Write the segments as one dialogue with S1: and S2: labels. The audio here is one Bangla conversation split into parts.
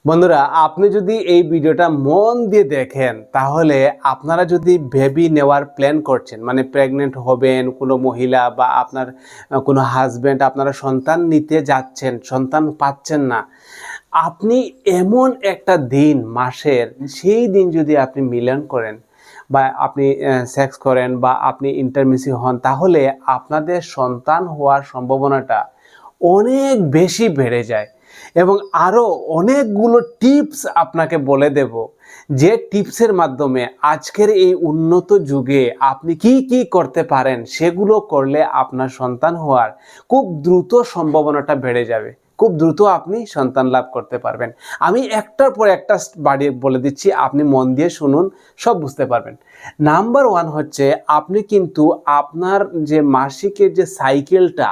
S1: বন্ধুরা, আপনি যদি এই ভিডিওটা মন দিয়ে দেখেন তাহলে আপনারা যদি বেবি নেওয়ার প্ল্যান করছেন, মানে প্রেগনেন্ট হবেন কোনো মহিলা বা আপনার কোনো হাজব্যান্ড, আপনারা সন্তান নিতে যাচ্ছেন, সন্তান পাচ্ছেন না, আপনি এমন একটা দিন মাসের সেই দিন যদি আপনি মিলন করেন বা আপনি সেক্স করেন বা আপনি ইন্টারমিসি হন, তাহলে আপনাদের সন্তান হওয়ার সম্ভাবনাটা অনেক বেশি বেড়ে যায়। এবং আরও অনেকগুলো টিপস আপনাকে বলে দেব, যে টিপসের মাধ্যমে আজকের এই উন্নত যুগে আপনি কি কি করতে পারেন, সেগুলো করলে আপনার সন্তান হওয়ার খুব দ্রুত সম্ভাবনাটা বেড়ে যাবে, খুব দ্রুত আপনি সন্তান লাভ করতে পারবেন। আমি একটার পর একটা বাড়িয়ে বলে দিচ্ছি, আপনি মন দিয়ে শুনুন, সব বুঝতে পারবেন। নাম্বার 1 হচ্ছে, আপনি কিন্তু আপনার যে মাসিকের যে সাইকেলটা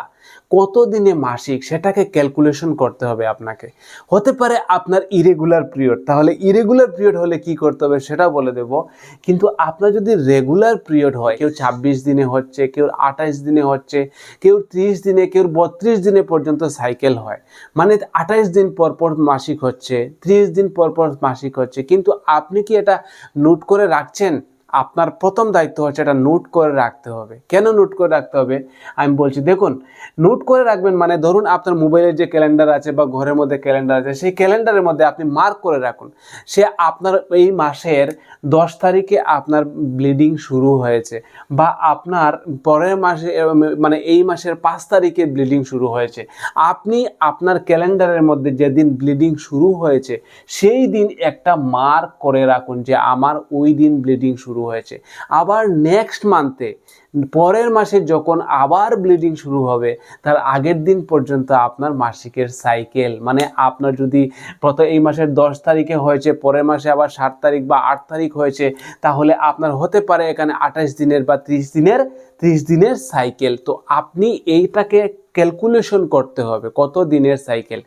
S1: কত দিনে মাসিক সেটাকে ক্যালকুলেশন করতে হবে আপনাকে। হতে পারে আপনার ইরেগুলার পিরিয়ড, তাহলে ইরেগুলার পিরিয়ড হলে কি করতে হবে সেটা বলে দেব। কিন্তু আপনার যদি রেগুলার পিরিয়ড হয়, কেউ 26 দিনে হচ্ছে, কেউ 28 দিনে হচ্ছে, কেউ 30 দিনে, কেউ 32 দিনে পর্যন্ত সাইকেল হয়, মানে 28 দিন পর পর মাসিক হচ্ছে, 30 দিন পর পর মাসিক হচ্ছে, কিন্তু আপনি কি এটা নোট করে রাখছেন? আপনার প্রথম দায়িত্ব হচ্ছে এটা নোট করে রাখতে হবে। কেন নোট করে রাখতে হবে আমি বলছি, দেখুন, নোট করে রাখবেন মানে ধরুন আপনার মোবাইলের যে ক্যালেন্ডার আছে বা ঘরের মধ্যে ক্যালেন্ডার আছে, সেই ক্যালেন্ডারের মধ্যে আপনি মার্ক করে রাখুন সে আপনার এই মাসের 10 তারিখে আপনার ব্লিডিং শুরু হয়েছে, বা আপনার পরের মাসে মানে এই মাসের 5 তারিখে ব্লিডিং শুরু হয়েছে। আপনি আপনার ক্যালেন্ডারের মধ্যে যেদিন ব্লিডিং শুরু হয়েছে সেই দিন একটা মার্ক করে রাখুন যে আমার ওই দিন ব্লিডিং শুরু হয়েছে। আবার নেক্সট মান্থে, পরের মাসে যখন আবার ব্লিডিং শুরু হবে, তার আগের দিন পর্যন্ত আপনার মাসিকের সাইকেল, মানে আপনার যদি প্রথম এই মাসের 10 তারিখে হয়েছে, পরের মাসে আবার 7 তারিখ বা 8 তারিখ হয়েছে, তাহলে আপনার হতে পারে এখানে 28 দিনের বা 30 দিনের সাইকেল। তো আপনি এইটাকে ক্যালকুলেশন করতে হবে কত দিনের সাইকেল।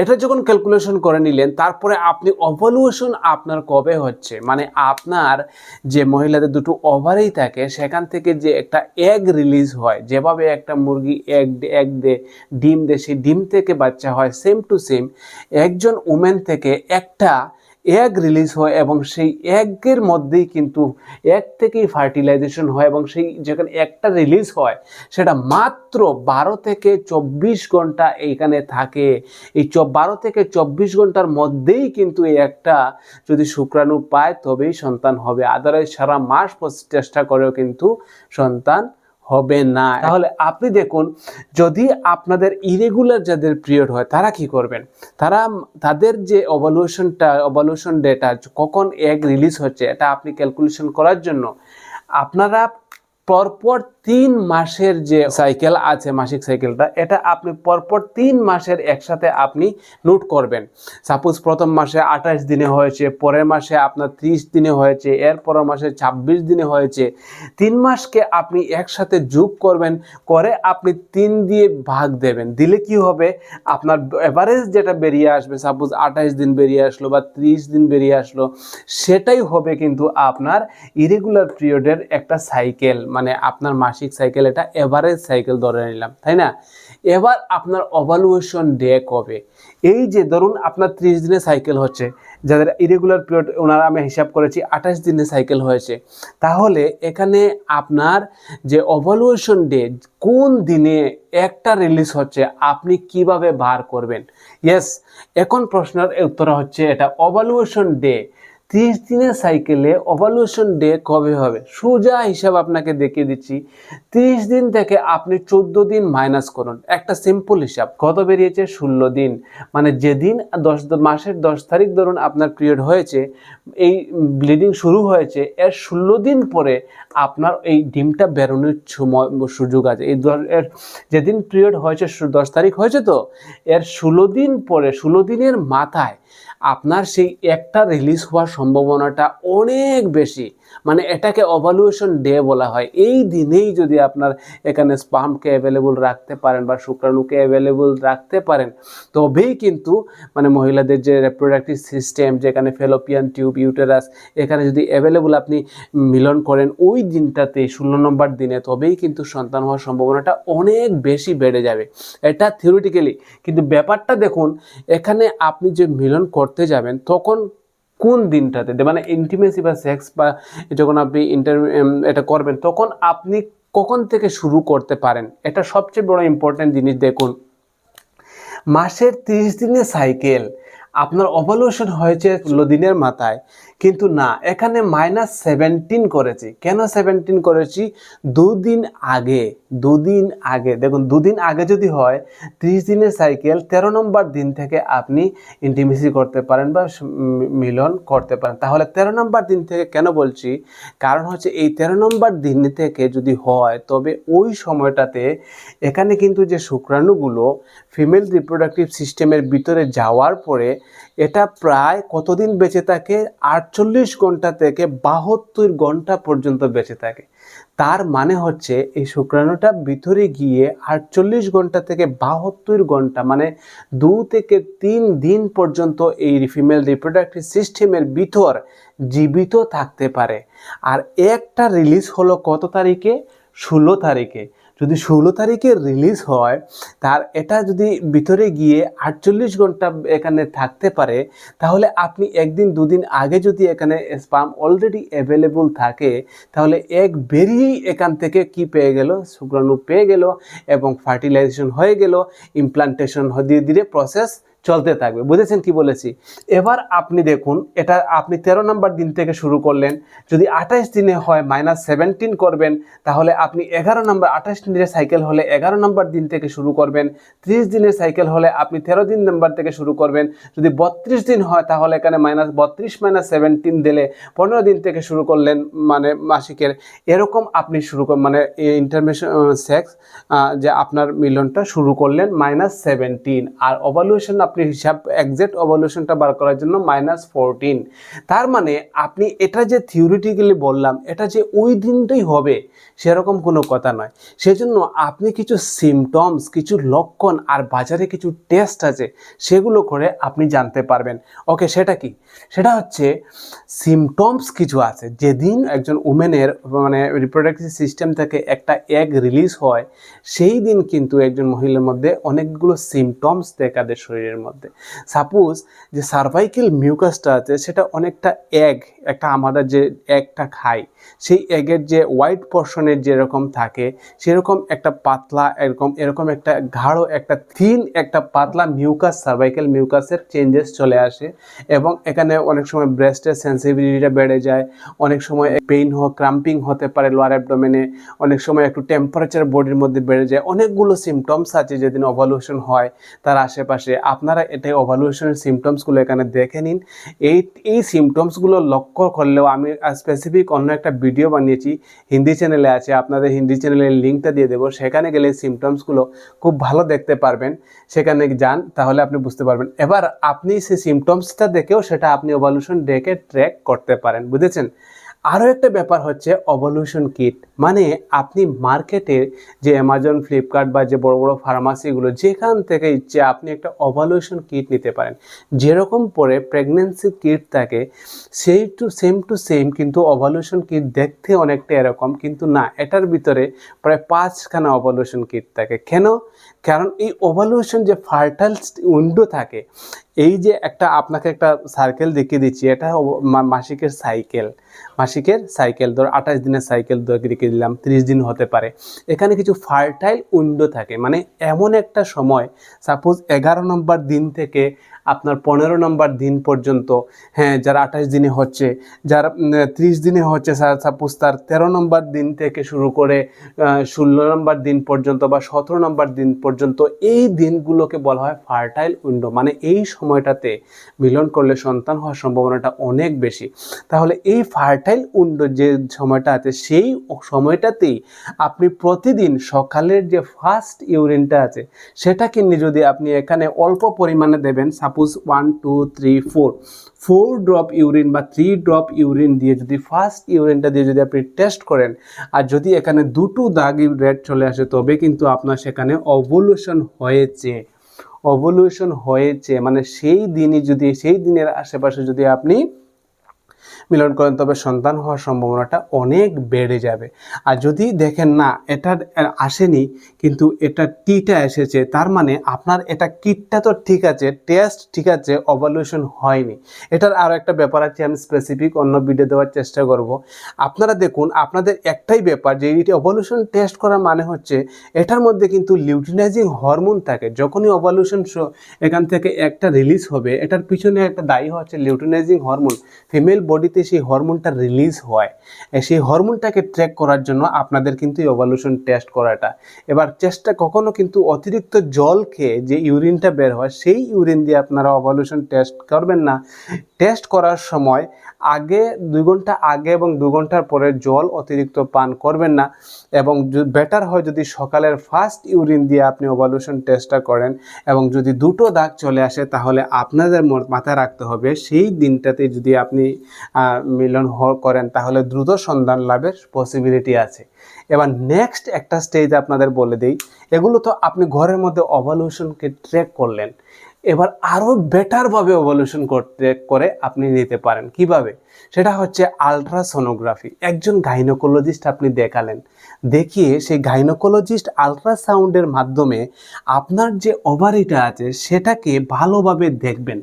S1: এটা যখন ক্যালকুলেশন করে নিলেন, তারপরে আপনি ওভ্যালুয়েশন আপনার কবে হচ্ছে, মানে আপনার যে মহিলাদের দুটো ওভারি থাকে সেখান থেকে যে একটা এগ রিলিজ হয়, যেভাবে একটা মুরগি এগ দে, ডিম দে, সেই ডিম থেকে বাচ্চা হয়, সেম টু সেম একজন উমেন থেকে একটা এগ রিলিজ হয়, এবং সেই এগের মধ্যেই কিন্তু এগ থেকেই ফার্টিলাইজেশন হয়, এবং সেই যেখানে একটা রিলিজ হয় সেটা মাত্র 12 থেকে 24 ঘন্টা এইখানে থাকে। এই 12 থেকে 24 ঘন্টার মধ্যেই কিন্তু এই একটা যদি শুক্রাণু পায় তবেই সন্তান হবে, আদারওয়াইজ সারা মাস চেষ্টা করেও কিন্তু সন্তান হবে না। তাহলে আপনি দেখুন, যদি আপনাদের ইরেগুলার যাদের পিরিয়ড হয় তারা কি করবেন, তাদের যে ওভালুয়েশন ডেটা কখন এগ রিলিজ হচ্ছে, এটা আপনি ক্যালকুলেশন করার জন্য আপনারা পরপর 3 মাসের যে সাইকেল আছে, মাসিক সাইকেলটা, এটা আপনি পরপর 3 মাসের একসাথে আপনি নোট করবেন। সাপোজ প্রথম মাসে 28 দিনে হয়েছে, পরের মাসে আপনার 30 দিনে হয়েছে, এর পরের মাসে 26 দিনে হয়েছে। 3 মাসকে আপনি একসাথে যোগ করবেন, করে আপনি 3 দিয়ে ভাগ দেবেন। দিলে কি হবে, আপনার এভারেজ যেটা বেরিয়ে আসবে, সাপোজ 28 দিন বেরিয়ে আসলো বা 30 দিন বেরিয়ে আসলো, সেটাই হবে কিন্তু আপনার ইরেগুলার পিরিয়ডের একটা সাইকেল, মানে আপনার মাসিক সাইকেল, এটা এভারেজ সাইকেল ধরে নিলাম, তাই না? এবার আপনার ওভালুয়েশন ডে কবে, এই যে ধরুন আপনার 30 দিনে সাইকেল হচ্ছে, যাদের ইরেগুলার পিরিয়ড ওনারা আমি হিসাব করেছি 28 দিনে সাইকেল হয়েছে, তাহলে এখানে আপনার যে ওভালুয়েশন ডে কোন দিনে একটা রিলিজ হচ্ছে আপনি কিভাবে বার করবেন? ইয়েস, এখন প্রশ্নের উত্তর হচ্ছে এটা ওভালুয়েশন ডে। 30 দিনের সাইকেলে ওভালুয়েশন ডে কবে হবে? সোজা হিসাব আপনাকে দেখিয়ে দিচ্ছি। 30 দিন থেকে আপনি 14 দিন মাইনাস করুন, একটা সিম্পল হিসাব। কত বেরিয়েছে? 16 দিন। মানে যেদিন মাসের 10 তারিখ ধরুন আপনার পিরিয়ড হয়েছে, এই ব্লিডিং শুরু হয়েছে, এর 16 দিন পরে আপনার এই ডিমটা বেরোনোর সুযোগ আছে। এর যেদিন পিরিয়ড হয়েছে 10 তারিখ হয়েছে, তো এর 16 দিন পরে, 16 দিনের মাথায় আপনার সেই একটা রিলিজ হওয়ার সম্ভাবনাটা অনেক বেশি, মানে এটাকে ওভালুয়েশন ডে বলা হয়। এই দিনেই যদি আপনার এখানে স্পার্মকে অ্যাভেলেবল রাখতে পারেন বা শুক্রাণুকে অ্যাভেলেবল রাখতে পারেন, তবেই কিন্তু মানে মহিলাদের যে রিপ্রোডাক্টিভ সিস্টেম, যেখানে ফেলোপিয়ান টিউব, ইউটেরাস, এখানে যদি অ্যাভেলেবল আপনি মিলন করেন ওই দিনটাতে 16 নম্বর দিনে, তবেই কিন্তু সন্তান হওয়ার সম্ভাবনাটা অনেক বেশি বেড়ে যাবে। এটা থিওরিটিক্যালি, কিন্তু ব্যাপারটা দেখুন, এখানে আপনি যে মিলন করতে যাবেন তখন কোন দিনটাতে, মানে ইন্টিমেসি বা সেক্স বা যখন আপনি এটা করবেন তখন আপনি কখন থেকে শুরু করতে পারেন, এটা সবচেয়ে বড় ইম্পর্টেন্ট জিনিস। দেখুন, মাসের 30 দিনের সাইকেল, আপনার ওভালুয়েশন হয়েছে 16 দিনের মাথায়, কিন্তু না, এখানে -17 করেছি। কেন 17 করেছি? দুদিন আগে দেখুন, দুদিন আগে যদি হয় 30 দিনের সাইকেল, 13 নম্বর দিন থেকে আপনি ইন্টিমেসি করতে পারেন বা মিলন করতে পারেন। তাহলে 13 নম্বর দিন থেকে কেন বলছি? কারণ হচ্ছে এই 13 নম্বর দিন থেকে যদি হয়, তবে ওই সময়টাতে এখানে কিন্তু যে শুক্রাণুগুলো ফিমেল রিপ্রোডাক্টিভ সিস্টেমের ভিতরে যাওয়ার পরে এটা প্রায় কতদিন বেঁচে থাকে? 48 ঘন্টা থেকে 72 ঘন্টা পর্যন্ত বেঁচে থাকে। তার মানে হচ্ছে এই শুক্রাণুটা ভিতরে গিয়ে 48 ঘন্টা থেকে 72 ঘন্টা, মানে 2 থেকে 3 দিন পর্যন্ত এই ফিমেল রিপ্রোডাক্টিভ সিস্টেমের ভিতর জীবিত থাকতে পারে। আর একটা রিলিজ হলো কত তারিখে? 16 তারিখে। যদি 16 তারিখে রিলিজ হয়, তার এটা যদি ভিতরে গিয়ে 48 ঘন্টা এখানে থাকতে পারে, তাহলে আপনি একদিন দুদিন আগে যদি এখানে স্পার্ম অলরেডি অ্যাভেলেবল থাকে, তাহলে এক বেরিয়েই এখান থেকে কি পেয়ে গেল? শুক্রাণু পেয়ে গেল, এবং ফার্টিলাইজেশন হয়ে গেল, ইমপ্লান্টেশন ধীরে ধীরে প্রসেস চলতে থাকবে। বুঝেছেন কি বলেছি? এবার আপনি দেখুন, এটা আপনি 13 নম্বর দিন থেকে শুরু করলেন, যদি 28 দিনে হয় -17 করবেন, তাহলে আপনি 11 নম্বর, 28 দিনের সাইকেল হলে 11 নম্বর দিন থেকে শুরু করবেন। 30 দিনের সাইকেল হলে আপনি 13 দিন নম্বর থেকে শুরু করবেন। যদি 32 দিন হয়, তাহলে এখানে -32 - 17 দিলে 15 দিন থেকে শুরু করলেন, মানে মাসিকের। এরকম আপনি শুরু করেন, মানে ইন্টারমেশন সেক্স যে আপনার মিলনটা শুরু করলেন -17, আর ওভালুয়েশন আপনি হিসাব এক্সাক্ট ওভালুয়েশনটা বার করার জন্য -14। তার মানে আপনি এটা যে থিওরিটিক্যালি বললাম, এটা যে ওই দিনটাই হবে সেরকম কোনো কথা নয়। সেজন্য আপনি কিছু সিমটমস, কিছু লক্ষণ আর বাজারে কিছু টেস্ট আছে, সেগুলো করে আপনি জানতে পারবেন। ওকে, সেটা কি? সেটা হচ্ছে সিমটমস কিছু আছে। যেদিন একজন উমেনের মানে রিপ্রোডাক্টিভ সিস্টেম থেকে একটা এগ রিলিজ হয়, সেই দিন কিন্তু একজন মহিলার মধ্যে অনেকগুলো সিমটমস দেখা দেয় শরীরের মধ্যে। সাপোজ যে সার্ভাইকেল মিউকাসটা আছে, সেটা অনেকটা এগ, একটা আমরা যে এগটা খাই, সেই এগের যে হোয়াইট পোর্শনের যেরকম থাকে, সেরকম একটা পাতলা এরকম একটা গাঢ়, একটা থিন, একটা পাতলা মিউকাস, সার্ভাইকেল মিউকাসের চেঞ্জেস চলে আসে। এবং এখানে অনেক সময় ব্রেস্টের সেন্সিটিভিটিটা বেড়ে যায়, অনেক সময় পেইন ক্রাম্পিং হতে পারে লোয়ার অ্যাবডোমেনে, অনেক সময় একটু টেম্পারেচার বডির মধ্যে বেড়ে যায়। অনেকগুলো সিমটমস আছে যেদিন ওভালুয়েশন হয় তার আশেপাশে। আপনারা এটাই ওভালুয়েশনের সিমটমসগুলো এখানে দেখে নিন। এই সিমটমসগুলো লক্ষ্য করলেও আমি স্পেসিফিক অন্য একটা ভিডিও বানিয়েছি, হিন্দি চ্যানেলে আছে, আপনাদের হিন্দি চ্যানেলের লিঙ্কটা দিয়ে দেবো। সেখানে গেলে সিমটমসগুলো খুব ভালো দেখতে পারবেন। সেখানে যান, তাহলে আপনি বুঝতে পারবেন। এবার আপনি সেই সিমটমসটা দেখেও সেটা আপনি ওভালুয়েশন ডেকে ট্র্যাক করতে পারেন। বুঝেছেন? আরও একটা ব্যাপার হচ্ছে ওভালুয়েশন কিট। মানে আপনি মার্কেটে যে অ্যামাজন, ফ্লিপকার্ট বা যে বড় বড় ফার্মাসিগুলো, যেখান থেকে ইচ্ছে আপনি একটা ওভালুয়েশন কিট নিতে পারেন। যেরকম পরে প্রেগনেন্সি কিট থাকে, সেম টু সেম কিন্তু ওভালুয়েশন কিট দেখতে অনেকটা এরকম, কিন্তু না, এটার ভিতরে প্রায় 5খানা ওভালুয়েশন কিট থাকে। কেন? কারণ এই ওভালুয়েশন যে ফার্টাইল উইন্ডো থাকে, এই যে আপনাকে একটা সার্কেল দেখিয়ে দিচ্ছি, এটা মাসিকের সাইকেল ধর 28 দিনের সাইকেল দেখিয়ে দিলাম, 30 দিন হতে পারে। এখানে কিছু ফার্টাইল উইন্ডো থাকে, মানে এমন একটা সময়, সাপোজ 11 নম্বর দিন থেকে আপনার 15 নম্বর দিন পর্যন্ত, হ্যাঁ, যার 28 দিনে হচ্ছে, যার 30 দিনে হচ্ছে, সাপোজ তার 13 নম্বর দিন থেকে শুরু করে 16 নম্বর দিন পর্যন্ত বা 17 নম্বর দিন পর্যন্ত, এই দিনগুলোকে বলা হয় ফার্টাইল উইন্ডো। মানে এই সময়টাতে মিলন করলে সন্তান হওয়ার সম্ভাবনাটা অনেক বেশি। তাহলে এই ফার্টাইল উইন্ডো যে সময়টা আছে, সেই সময়টাতেই আপনি প্রতিদিন সকালের যে ফার্স্ট ইউরিনটা আছে, সেটা কিনে যদি আপনি এখানে অল্প পরিমাণে দেবেন, সাপোজ সাপোজ 1 2 3 4 ড্রপ ইউরিন বা 3 ড্রপ ইউরিন দিয়ে যদি ফার্স্ট ইউরিনটা দিয়ে যদি আপনি টেস্ট করেন, আর যদি এখানে দুটো দাগ রেড চলে আসে, তবে কিন্তু আপনার সেখানে ওভুলেশন হয়েছে, মানে সেই দিনের আশেপাশে যদি আপনি মিলন করেন, তবে সন্তান হওয়ার সম্ভাবনাটা অনেক বেড়ে যাবে। আর যদি দেখেন না এটা আসেনি কিন্তু এটা টিটা এসেছে, তার মানে আপনার এটা কিটটা তো ঠিক আছে, টেস্ট ঠিক আছে, ওভালুয়েশন হয়নি। এটার আরও একটা ব্যাপার আছে, আমি স্পেসিফিক অন্য ভিডিও দেওয়ার চেষ্টা করব। আপনারা দেখুন, আপনাদের একটাই ব্যাপার যে এইটা ওভালুয়েশন টেস্ট করার মানে হচ্ছে এটার মধ্যে কিন্তু লিউটিনাইজিং হরমোন থাকে। যখনই ওভালুয়েশন এখান থেকে একটা রিলিজ হবে, এটার পিছনে একটা দায়ী হচ্ছে লিউটিনাইজিং হরমোন। ফিমেল বডিতে সেই হরমোনটা রিলিজ হয়, সেই হরমোনটাকে ট্র্যাক করার জন্য আপনাদের কিন্তু ওভালুয়েশন টেস্ট করাটা। এবার চেষ্টা কখনো কিন্তু অতিরিক্ত জল খেয়ে যে ইউরিনটা বের হয়, সেই ইউরিন দিয়ে আপনারা ওভালুয়েশন টেস্ট করবেন না। টেস্ট করার সময় আগে 2 ঘন্টা আগে এবং 2 ঘন্টার পরে জল অতিরিক্ত পান করবেন না। এবং বেটার হয় যদি সকালের ফার্স্ট ইউরিন দিয়ে আপনি ওভালুয়েশন টেস্টটা করেন, এবং যদি দুটো দাগ চলে আসে, তাহলে আপনাদের মাথায় রাখতে হবে সেই দিনটাতে যদি আপনি মিলন করেন, তাহলে দ্রুত সন্তান লাভের পসিবিলিটি আছে। এবার নেক্সট একটা স্টেজ আপনাদের বলে দিই, এগুলো তো আপনি ঘরের মধ্যে ওভালুয়েশনকে ট্র্যাক করলেন। এবার আরও বেটারভাবে ওভালুয়েশন করে আপনি নিতে পারেন। কিভাবে? সেটা হচ্ছে আলট্রাসোনোগ্রাফি। একজন গাইনোকোলজিস্ট আপনি দেখালেন, দেখিয়ে সেই গাইনোকোলজিস্ট আলট্রাসাউন্ডের মাধ্যমে আপনার যে ওভারিটা আছে সেটাকে ভালোভাবে দেখবেন।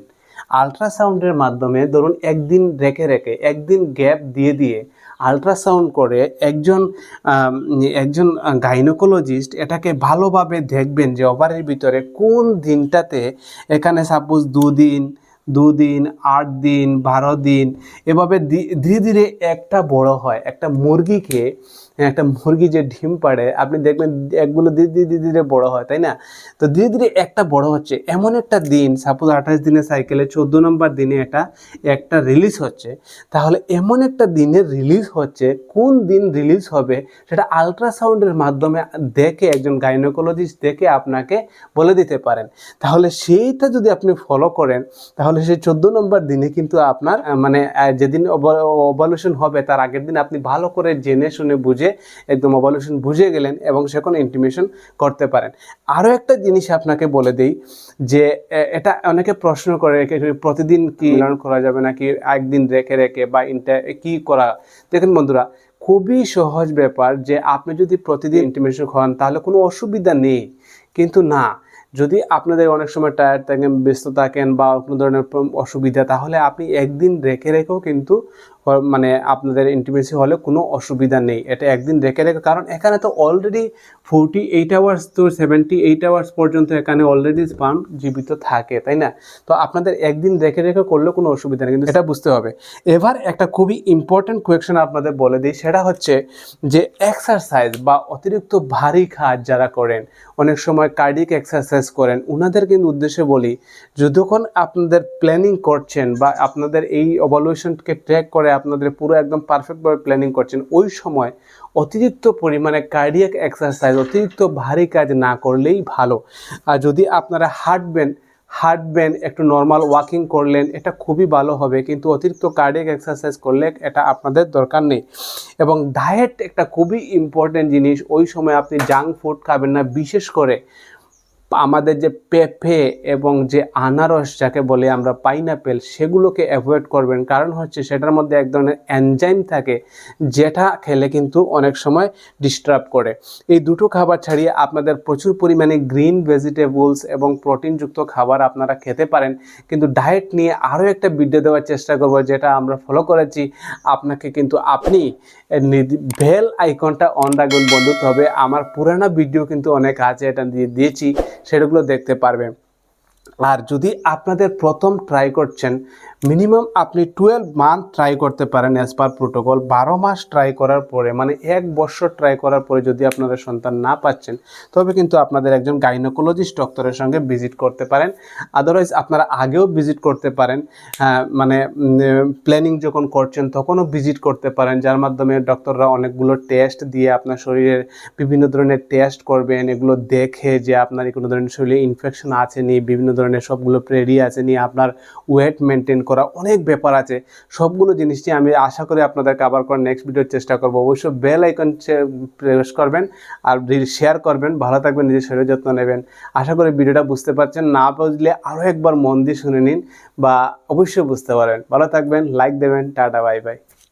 S1: আলট্রাসাউন্ডের মাধ্যমে ধরুন একদিন রেখে একদিন গ্যাপ দিয়ে আলট্রাসাউন্ড করে একজন গাইনোকোলজিস্ট এটাকে ভালোভাবে দেখবেন যে ওভারির ভিতরে কোন দিনটাতে, এখানে সাপোজ 2 দিন 8 দিন 12 দিন, এভাবে ধীরে ধীরে একটা বড় হয়। একটা মুরগি যে ডিম পাড়ে, আপনি দেখবেন একগুলো ধীরে ধীরে বড় হয়, তাই না? তো ধীরে ধীরে একটা বড় হচ্ছে, এমন একটা দিন সাপোজ 28 দিনের সাইকেলে 14 নম্বর দিনে একটা রিলিজ হচ্ছে। তাহলে এমন একটা দিনে রিলিজ হচ্ছে, কোন দিন রিলিজ হবে সেটা আলট্রাসাউন্ডের মাধ্যমে দেখে একজন গাইনোকোলজিস্ট দেখে আপনাকে বলে দিতে পারেন। তাহলে সেইটা যদি আপনি ফলো করেন, তাহলে সেই 14 নম্বর দিনে কিন্তু আপনার মানে যেদিন ওভালুয়েশন হবে তার আগের দিন আপনি ভালো করে জেনে শুনে বুঝে একদম ওভালুয়েশন বুঝে গেলেন এবং সেখানে ইন্টিমেশন করতে পারেন। আরও একটা জিনিস আপনাকে বলে দেই যে এটা অনেকে প্রশ্ন করে, প্রতিদিন কি মিলন করা যাবে নাকি একদিন রেখে বা কি করা? দেখেন বন্ধুরা, খুবই সহজ ব্যাপার যে আপনি যদি প্রতিদিন ইন্টিমেশন করেন তাহলে কোনো অসুবিধা নেই। কিন্তু না, যদি আপনাদের অনেক সময় টায়ার্ড থাকেন, ব্যস্ত থাকেন বা কোনো ধরনের অসুবিধা, তাহলে আপনি একদিন রেখেও কিন্তু মানে আপনাদের ইন্টিমেসি হলে কোনো অসুবিধা নেই। এটা একদিন রেখে কারণ এখানে তো অলরেডি 48 আওয়ার্স তো 78 আওয়ার্স পর্যন্ত এখানে অলরেডি স্পার্ম জীবিত থাকে, তাই না? তো আপনাদের একদিন রেখে করলে কোনো অসুবিধা নেই, কিন্তু এটা বুঝতে হবে। এবার একটা খুবই ইম্পর্টেন্ট কোয়েকশন আপনাদের বলে দিই, সেটা হচ্ছে যে এক্সারসাইজ বা অতিরিক্ত ভারী কাজ যারা করেন, অনেক সময় কার্ডিক এক্সারসাইজ করেন, ওনাদের কিন্তু উদ্দেশ্যে বলি, যতক্ষণ আপনাদের প্ল্যানিং করছেন বা আপনাদের এই ওভালুয়েশনকে ট্র্যাক করে আপনাদের পুরো একদম পারফেক্টভাবে প্ল্যানিং করছেন, ওই সময় অতিরিক্ত পরিমাণে কার্ডিয়াক এক্সারসাইজ, অতিরিক্ত ভারী কাজ না করলেই ভালো। আর যদি আপনারা হাঁটবেন, একটু নর্মাল ওয়াকিং করলেন, এটা খুবই ভালো হবে, কিন্তু অতিরিক্ত কার্ডিয়াক এক্সারসাইজ করলে এটা আপনাদের দরকার নেই। এবং ডায়েট একটা খুবই ইম্পর্টেন্ট জিনিস, ওই সময় আপনি জাঙ্ক ফুড খাবেন না। বিশেষ করে আমাদের যে পেঁপে এবং যে আনারস যাকে বলে আমরা পাইনাপেল, সেগুলোকে অ্যাভয়েড করবেন। কারণ হচ্ছে সেটার মধ্যে এক ধরনের এনজাইম থাকে যেটা খেলে কিন্তু অনেক সময় ডিস্টার্ব করে। এই দুটো খাবার ছাড়িয়ে আপনাদের প্রচুর পরিমাণে গ্রিন ভেজিটেবলস এবং প্রোটিনযুক্ত খাবার আপনারা খেতে পারেন। কিন্তু ডায়েট নিয়ে আরও একটা ভিডিও দেওয়ার চেষ্টা করব, যেটা আমরা ফলো করেছি। আপনাকে কিন্তু আপনি বেল আইকনটা অন রাখবেন বন্ধু, তবে আমার পুরানো ভিডিও কিন্তু অনেক আছে, এটা দিয়েছি, সেগুলো দেখতে পারবেন। আর যদি আপনাদের প্রথম ট্রাই করছেন মিনিমাম আপনি 12 মান্থ ট্রাই করতে পারেন অ্যাজ পার প্রোটোকল। 12 মাস ট্রাই করার পরে মানে 1 বছর ট্রাই করার পরে যদি আপনারা সন্তান না পাচ্ছেন, তবে কিন্তু আপনাদের একজন গাইনোকোলজিস্ট ডক্টরের সঙ্গে ভিজিট করতে পারেন। আদারওয়াইজ আপনারা আগেও ভিজিট করতে পারেন, মানে প্ল্যানিং যখন করছেন তখনও ভিজিট করতে পারেন, যার মাধ্যমে ডক্টররা অনেকগুলো টেস্ট দিয়ে আপনার শরীরের বিভিন্ন ধরনের টেস্ট করবেন। এগুলো দেখে যে আপনার কোনো ধরনের শরীরে ইনফেকশন আছে নি, বিভিন্ন ধরনের সবগুলো প্রেডি আছে নি, আপনার ওয়েট মেনটেন করা, অনেক ব্যাপার আছে। সবগুলো জিনিসটি আমি আশা করি আপনাদেরকে আবার করে নেক্সট ভিডিওর চেষ্টা করব। অবশ্যই বেল আইকন প্রেস করবেন আর শেয়ার করবেন। ভালো থাকবেন, নিজের শরীরের যত্ন নেবেন। আশা করি ভিডিওটা বুঝতে পারছেন, না বুঝলে আরও একবার মন দিয়ে শুনে নিন বা অবশ্যই বুঝতে পারেন। ভালো থাকবেন, লাইক দেবেন। Tata, bye bye.